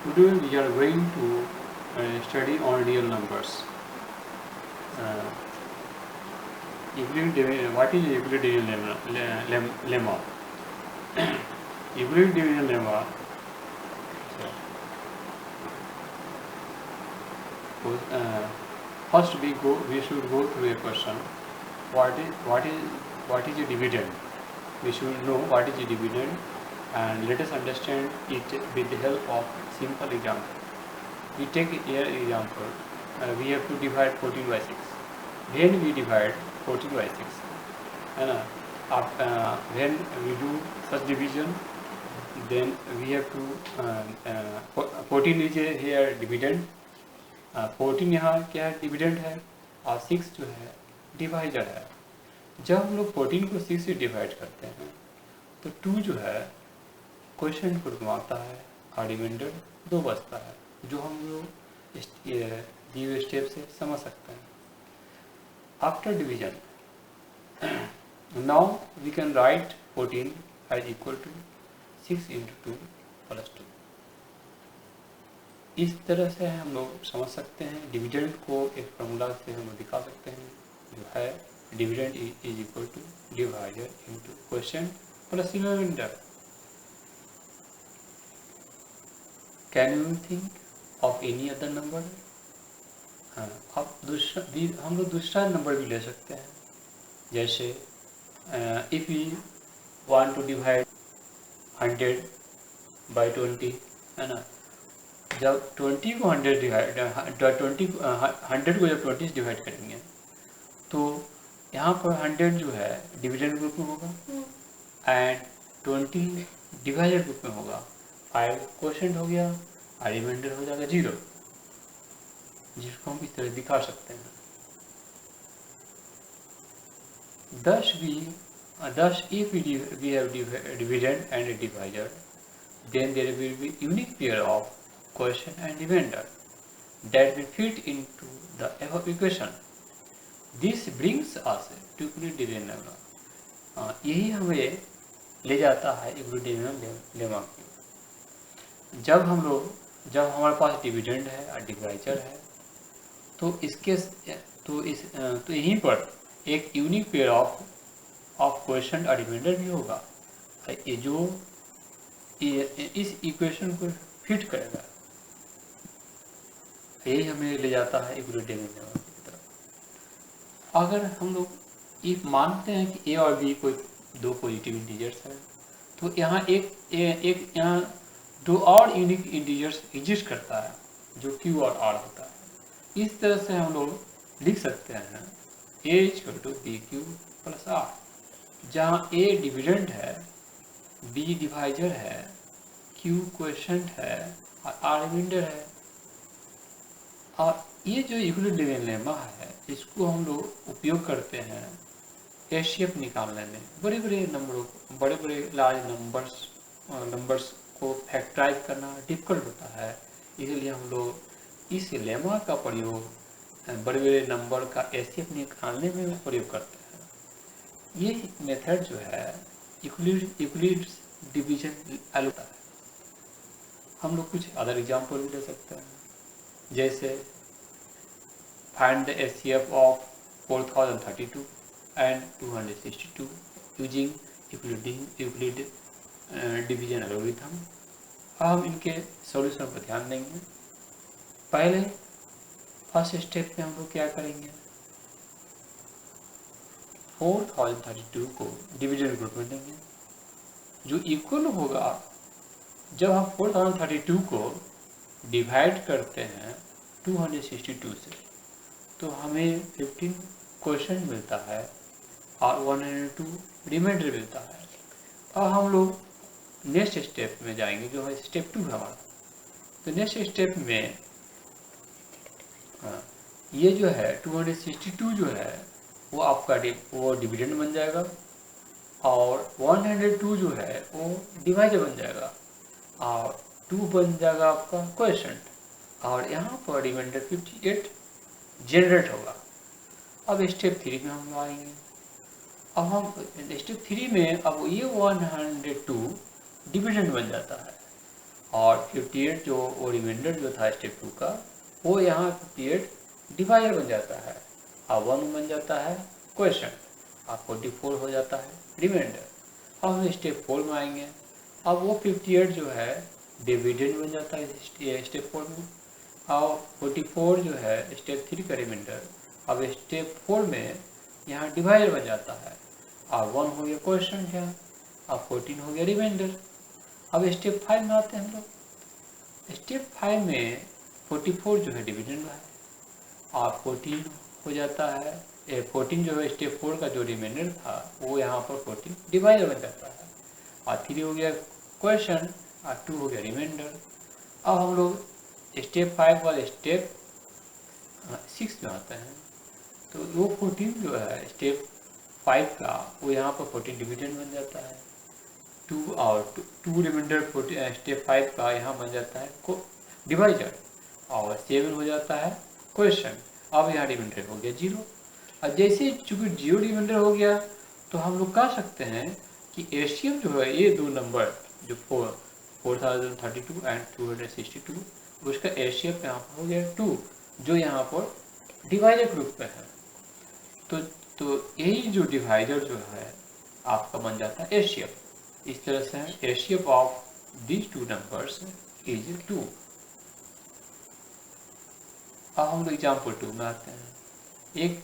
Today we are going to study on real numbers. Uh, what is Euclidean lemma? Euclidean lemma. First we should go through a question. What is a dividend? We should know what is a dividend, and let us understand it with the help of simple example. We take here example. We have to divide 14 by 6. When we divide 14 by 6, when we do such division, then we have to 14 is here dividend, 14 यहाँ क्या है dividend है, और 6 जो है divisor है. जब हम लोग 14 को 6 से डिवाइड करते हैं तो 2 जो है क्वेश्चन को घुमाता है और रिमाइंडर 2 बचता है, जो हम लोग दिए हुए स्टेप से समझ सकते हैं. After division now we can write 14 as equal to 6 into 2 plus 2. इस तरह से हम लोग समझ सकते हैं. डिविडेंड को एक फॉर्मूला से हम दिखा सकते हैं, जो है dividend is equal to divider into question plus remainder. Can you think of any other number? हाँ, अब हम लोग दूसरा नंबर भी ले सकते हैं. जैसे if you want to divide 100 by 20, है ना. जब 20 को 100 डिवाइड 100 को जब 20 से डिवाइड करेंगे तो यहाँ पर 100 जो है डिविडेंड ग्रुप में होगा एंड 20 डिवाइडर ग्रुप में होगा. 5 क्वोशंट हो गया और रिमाइंडर हो जाएगा 0, जिसको हम इस तरह दिखा सकते हैं. Thus if we have dividend and a divisor, then there will be unique pair of quotient and remainder that will fit into the above equation. This brings us to Euclidean lemma. यही हमें ले जाता है Euclidean lemma की. जब हमारे पास dividend है और डिवाइजर है तो यहीं पर एक यूनिक पेयर ऑफ क्वेश्चन और रिमाइंडर भी होगा, ये जो इस इक्वेशन को फिट करेगा. यही हमें ले जाता है यूक्लिडियन लेमा की तरफ. अगर हम लोग ये मानते हैं कि ए और बी कोई 2 पॉजिटिव इंटीजर्स हैं, तो यहाँ एक यहाँ 2 और यूनिक इंटीजर्स एग्जिस्ट करता है जो क्यू और आर होता है. इस तरह से हम लोग लिख सकते हैं A equal to B Q plus R, जहाँ ए डिविडेंड है, बी डिवाइजर है, क्यू क्वोशंट है और आर रिमाइंडर है. और ये जो यूक्लिडियन लेमा है इसको हम लोग उपयोग करते हैं एचसीएफ निकालने में. बड़े लार्ज नंबर्स को फैक्टराइज करना डिफिकल्ट होता है, इसलिए हम लोग इस लेमा का प्रयोग बड़े नंबर का एचसीएफ निकालने में प्रयोग करते हैं. ये मेथड जो है यूक्लिड डिवीजन होता है. हम लोग कुछ अदर एग्जाम्पल भी ले सकते हैं. जैसे find the HCF of 4032 and 262 using Euclid division algorithm. हम इनके सॉल्यूशन पर ध्यान देंगे. पहले फर्स्ट स्टेप में हम लोग क्या करेंगे, 4032 को डिवीजन ग्रुप में देंगे, जो इक्वल होगा जब हम 4032 को डिवाइड करते हैं 262 से, तो हमें 15 क्वेश्चन मिलता है और 102 रिमाइंडर मिलता है. अब हम लोग नेक्स्ट स्टेप में जाएंगे, जो है स्टेप 2 हमारा. तो नेक्स्ट स्टेप में ये जो है 262 जो है वो आपका वो डिविडेंड बन जाएगा और 102 जो है वो डिवाइजर बन जाएगा और 2 बन जाएगा आपका क्वोशंट, और यहाँ पर रिमाइंडर 58 जनरेट होगा. अब स्टेप 3 में हम आएंगे. अब हम स्टेप 3 में अब ये 102 डिविडेंड बन जाता है और 58 जो वो रिमाइंडर जो था स्टेप 2 का, वो यहाँ 58 डिवाइडर बन जाता है और 1 बन जाता है क्वेश्चन और 44 हो जाता है रिमाइंडर। अब हम स्टेप 4 में आएंगे। अब वो 58 जो है डिविडेंड बन जाता है स्टेप 4 में, और 44 जो है स्टेप 3 का रिमाइंडर। अब स्टेप 4 में यहाँ डिवाइडर बन जाता है और 1 हो गया क्वेश्चन यहाँ और 14 हो गया रिमाइंडर। अब स्टेप 5 में आते हैं हम लोग। स्टेप 5 में 44 जो है डिविडेंड है और 14 हो जाता है 14 जो है स्टेप 4 का जो रिमाइंडर था वो यहाँ पर 14 डिवाइडर बन जाता है और 3 हो गया क्वेश्चन और 2 हो गया रिमाइंडर। अब हम लोग स्टेप 5 वाले स्टेप 6 में आते हैं। तो वो 14 जो है स्टेप 5 का वो यहाँ पर 14 डिविडेंड बन जाता है, 2 और 2 रिमाइंडर स्टेप 5 का यहाँ बन जाता है डिवाइजर और 7 हो जाता है क्वेश्चन। अब यहाँ रिमाइंडर हो गया 0। और जैसे चूंकि 0 रिमाइंडर हो गया तो हम लोग कह सकते हैं कि एचसीएफ जो है ये दो नंबर जो 4032 एंड 262 उसका एचसीएफ यहाँ पर हो गया 2 जो यहाँ पर डिवाइजर के रूप में है। तो यही जो डिवाइजर जो है आपका बन जाता है एचसीएफ। इस तरह से HCF of these 2 numbers is 2। अब हम लोग एग्जाम्पल 2 में आते हैं। एक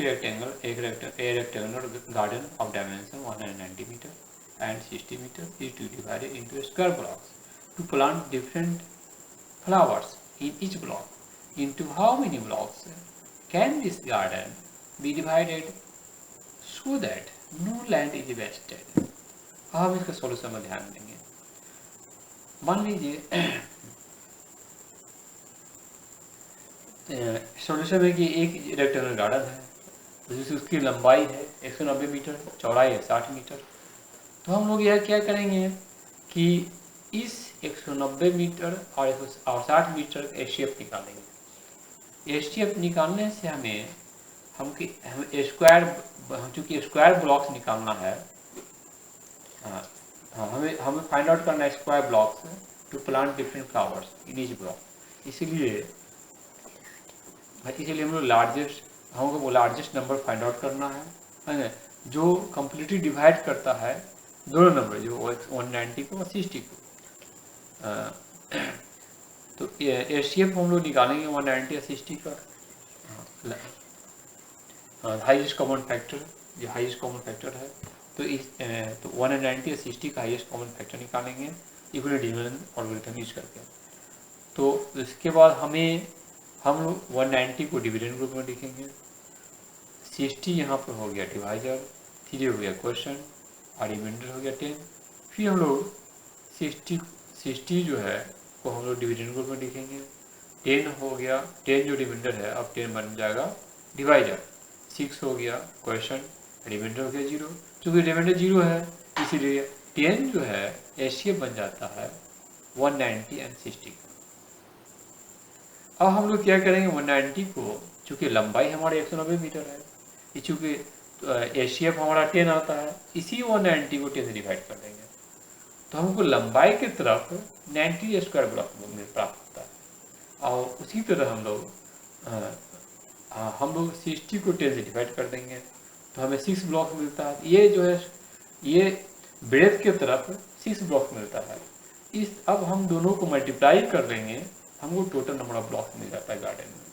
rectangular garden of dimension 190 metre and 60 metre is to divided into square blocks to plant different flowers in each block into how many blocks can this garden be divided so that no land is wasted. हम इसका solution में ध्यान देंगे। मान लीजिए solution में कि एक रेक्टेंगुलर गार्डन है जिसकी उसकी लंबाई है 190 मीटर, चौड़ाई है 60 मीटर। तो हम लोग यह क्या करेंगे कि इस 190 मीटर और 60 मीटर एचसीएफ निकालेंगे। एचसीएफ निकालने से हम चूँकि स्क्वायर ब्लॉक्स निकालना है, हमें फाइंड आउट करना है square blocks to plant different flowers in each block. इसलिए हम लोग हमको लार्जेस्ट नंबर फाइंड आउट करना है ना, जो कम्प्लीटली डिवाइड करता है दोनों नंबर जो 190 को और 60 को। तो एचसीएफ हम लोग निकालेंगे 190 और 60 का हाईएस्ट कॉमन फैक्टर, जो हाईएस्ट कॉमन फैक्टर है। तो 190 और 60 का हाईएस्ट कॉमन फैक्टर निकालेंगे इक्वल डिवीजन एल्गोरिथम यूज करके। तो इसके बाद हम लोग 190 को डिविडेंड ग्रुप में लिखेंगे, 60 यहाँ पर हो गया डिवाइजर, 3 हो गया क्वेश्चन और रिमाइंडर हो गया 10। फिर हम लोग 60 जो है को हम लोग डिविडेंड ग्रुप में लिखेंगे, 10 हो गया, 10 जो रिमाइंडर है अब 10 बन जाएगा डिवाइजर, 6 हो गया क्वेश्चन, रिमाइंडर हो गया 0। चूँकि रिमाइंडर 0 है इसीलिए 10 जो है एचसीएफ बन जाता है 190 एंड 60 का। अब हम लोग क्या करेंगे 190 को, चूँकि लंबाई हमारी 190 मीटर है, चूँकि एचसीएफ हमारा 10 आता है, इसी 190 को 10 से डिवाइड कर देंगे तो हमको लंबाई की तरफ 90 स्क्वायर ब्लॉक में प्राप्त होता है। और उसी तरह हम लोग 60 को 10 से डिवाइड कर देंगे तो हमें 6 ब्लॉक मिलता है। ये जो है ये ब्रेथ की तरफ 6 ब्लॉक मिलता है। अब हम दोनों को मल्टीप्लाई कर देंगे, हमको टोटल नंबर ऑफ ब्लॉक्स मिल जाता है गार्डन में।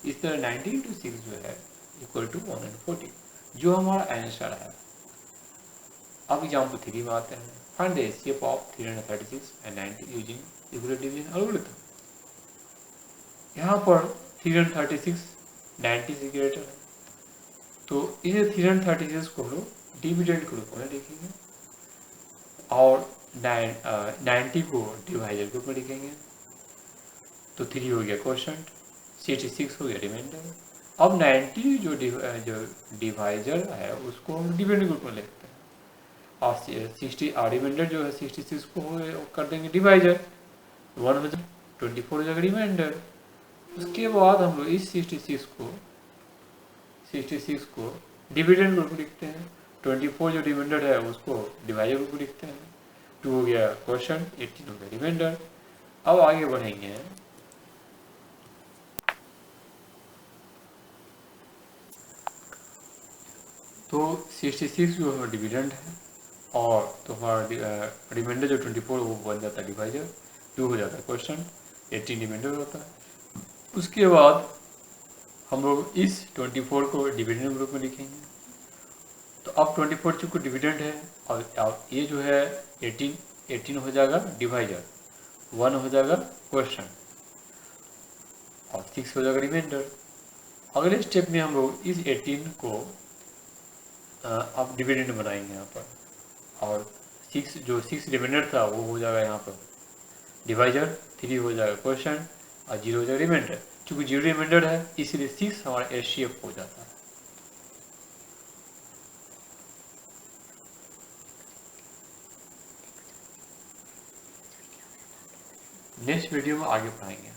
इस तरह 90 × 6 जो है इक्वल टू 140 जो हमारा आंसर है। अब एग्जाम्पल 3 में आते हैं। Find the HCF of 336 and 90 using equal division algorithm. यहाँ पर 336 90 से ग्रेटर है तो इस 336 को हम लोग डिविडेंड के रूप में लिखेंगे और 90 को डिवाइजर के रूप में लिखेंगे। तो 3 हो गया क्वेश्चन, 66 हो गया रिमाइंडर। अब 90 जो डिवाइजर है उसको हम डिविडेंड ग्रुप में लिखते हैं और 60 और रिमाइंडर जो है 66 को कर देंगे डिवाइजर, 1 हो जाए 24 हो जाएगा रिमाइंडर। उसके बाद हम लोग इस 66 को डिविडेंड ग्रुप में लिखते हैं, 24 जो रिमाइंडर है उसको डिवाइजर ग्रुप में लिखते हैं, 2 हो गया क्वेश्चन, 18 हो गया रिमाइंडर। अब आगे बढ़ेंगे। तो 66 जो हमारा डिविडेंड है और तो हमारा रिमाइंडर जो 24 वो बन जाता है डिवाइजर, 2 हो जाता है क्वेश्चन, 18 रिमाइंडर होता है। उसके बाद हम लोग इस 24 को डिविडेंड ग्रुप में लिखेंगे। तो अब 24 चूँकि डिविडेंड है और अब ये जो है 18 हो जाएगा डिवाइजर, 1 हो जाएगा क्वेश्चन और 6 हो जाएगा रिमाइंडर। अगले स्टेप में हम लोग इस 18 को अब डिविडेंड बनाएंगे यहाँ पर, और 6 रिमाइंडर था वो हो जाएगा यहाँ पर डिवाइजर, 3 हो जाएगा क्वेश्चन और 0 हो जाएगा रिमाइंडर। चूँकि 0 रिमाइंडर है इसलिए 6 हमारा एचसीएफ हो जाता है। नेक्स्ट वीडियो में आगे पढ़ाएंगे।